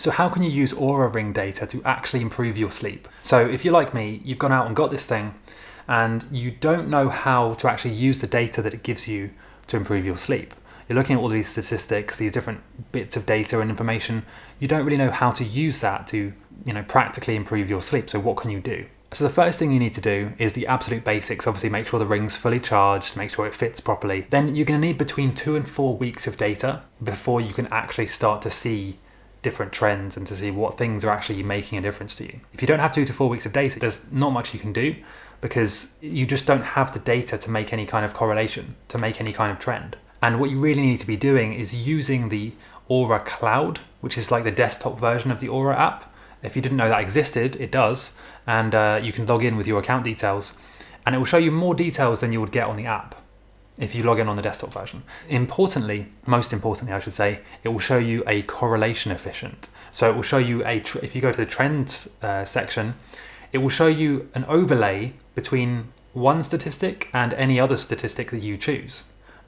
So how can you use Oura Ring data to actually improve your sleep? So if you're like me, you've gone out and got this thing and you don't know how to actually use the data that it gives you to improve your sleep. You're looking at all these statistics, these different bits of data and information. You don't really know how to use that to, practically improve your sleep. So what can you do? So the first thing you need to do is the absolute basics. Obviously, make sure the ring's fully charged, make sure it fits properly. Then you're going to need between 2 and 4 weeks of data before you can actually start to see different trends and to see what things are actually making a difference to you. If you don't have 2 to 4 weeks of data, there's not much you can do because you just don't have the data to make any kind of correlation, to make any kind of trend. And what you really need to be doing is using the Oura Cloud, which is like the desktop version of the Oura app. If you didn't know that existed, it does. And you can log in with your account details and it will show you more details than you would get on the app if you log in on the desktop version. Most importantly, I should say, it will show you a correlation efficient. So it will show you if you go to the trends section, it will show you an overlay between one statistic and any other statistic that you choose.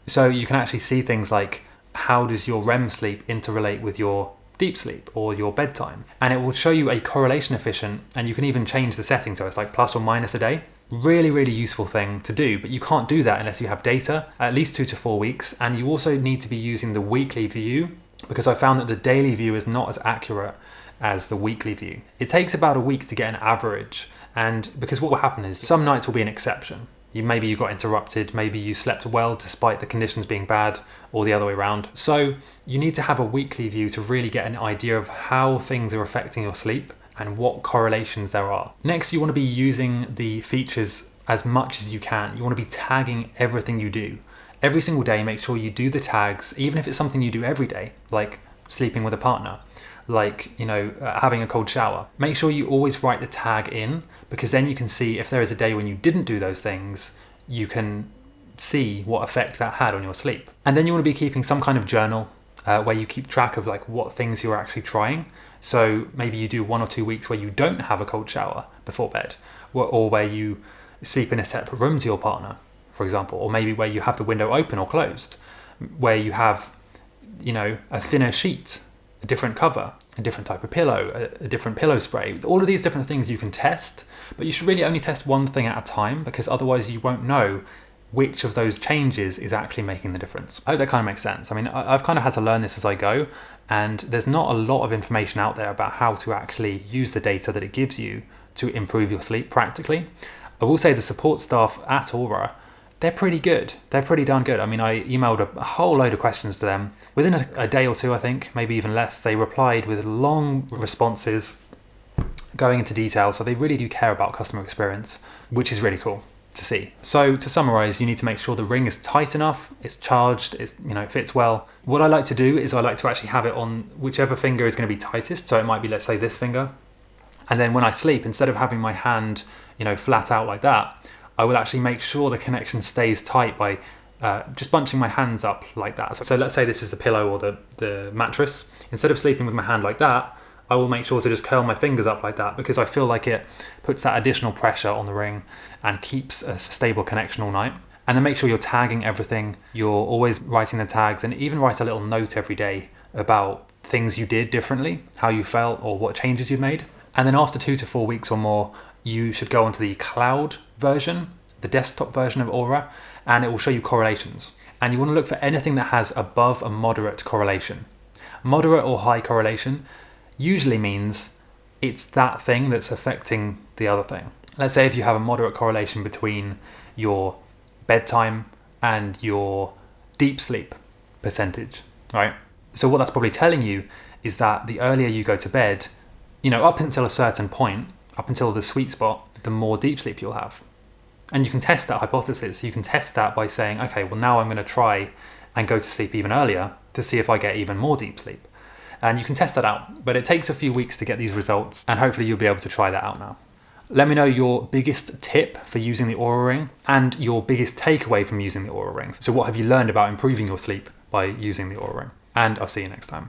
So you can actually see things like how does your REM sleep interrelate with your deep sleep or your bedtime, and it will show you a correlation efficient, and you can even change the setting so it's like plus or minus a day. Really useful thing to do, but you can't do that unless you have data, at least 2 to 4 weeks, and you also need to be using the weekly view because I found that the daily view is not as accurate as the weekly view. It takes about a week to get an average, and because what will happen is some nights will be an exception. Maybe you got interrupted, maybe you slept well despite the conditions being bad, or the other way around. So you need to have a weekly view to really get an idea of how things are affecting your sleep and what correlations there are. Next, you want to be using the features as much as you can. You want to be tagging everything you do. Every single day, make sure you do the tags, even if it's something you do every day, like sleeping with a partner, like having a cold shower. Make sure you always write the tag in, because then you can see if there is a day when you didn't do those things, you can see what effect that had on your sleep. And then you want to be keeping some kind of journal where you keep track of like what things you're actually trying. So maybe you do 1 or 2 weeks where you don't have a cold shower before bed, or where you sleep in a separate room to your partner, for example, or maybe where you have the window open or closed, where you have a thinner sheet, a different cover, a different type of pillow, a different pillow spray. All of these different things you can test, but you should really only test one thing at a time, because otherwise you won't know which of those changes is actually making the difference. I hope that kind of makes sense. I mean, I've kind of had to learn this as I go, and there's not a lot of information out there about how to actually use the data that it gives you to improve your sleep practically. I will say the support staff at Oura, they're pretty good. They're pretty darn good. I mean, I emailed a whole load of questions to them. Within a day or two, I think, maybe even less, they replied with long responses going into detail. So they really do care about customer experience, which is really cool to see. So to summarize, you need to make sure the ring is tight enough, it's charged, it fits well. What I like to do is I like to actually have it on whichever finger is going to be tightest. So it might be, let's say, this finger. And then when I sleep, instead of having my hand, flat out like that, I will actually make sure the connection stays tight by just bunching my hands up like that. So let's say this is the pillow or the mattress. Instead of sleeping with my hand like that, I will make sure to just curl my fingers up like that, because I feel like it puts that additional pressure on the ring and keeps a stable connection all night. And then make sure you're tagging everything. You're always writing the tags, and even write a little note every day about things you did differently, how you felt, or what changes you made. And then after 2 to 4 weeks or more, you should go onto the cloud version, the desktop version of Oura, and it will show you correlations. And you want to look for anything that has above a moderate correlation. Moderate or high correlation usually means it's that thing that's affecting the other thing. Let's say if you have a moderate correlation between your bedtime and your deep sleep percentage, right? So what that's probably telling you is that the earlier you go to bed, up until a certain point, up until the sweet spot, the more deep sleep you'll have. And you can test that hypothesis. You can test that by saying, okay, well now I'm going to try and go to sleep even earlier to see if I get even more deep sleep. And you can test that out, but it takes a few weeks to get these results, and hopefully you'll be able to try that out now. Let me know your biggest tip for using the Oura Ring and your biggest takeaway from using the Oura Ring. So what have you learned about improving your sleep by using the Oura Ring? And I'll see you next time.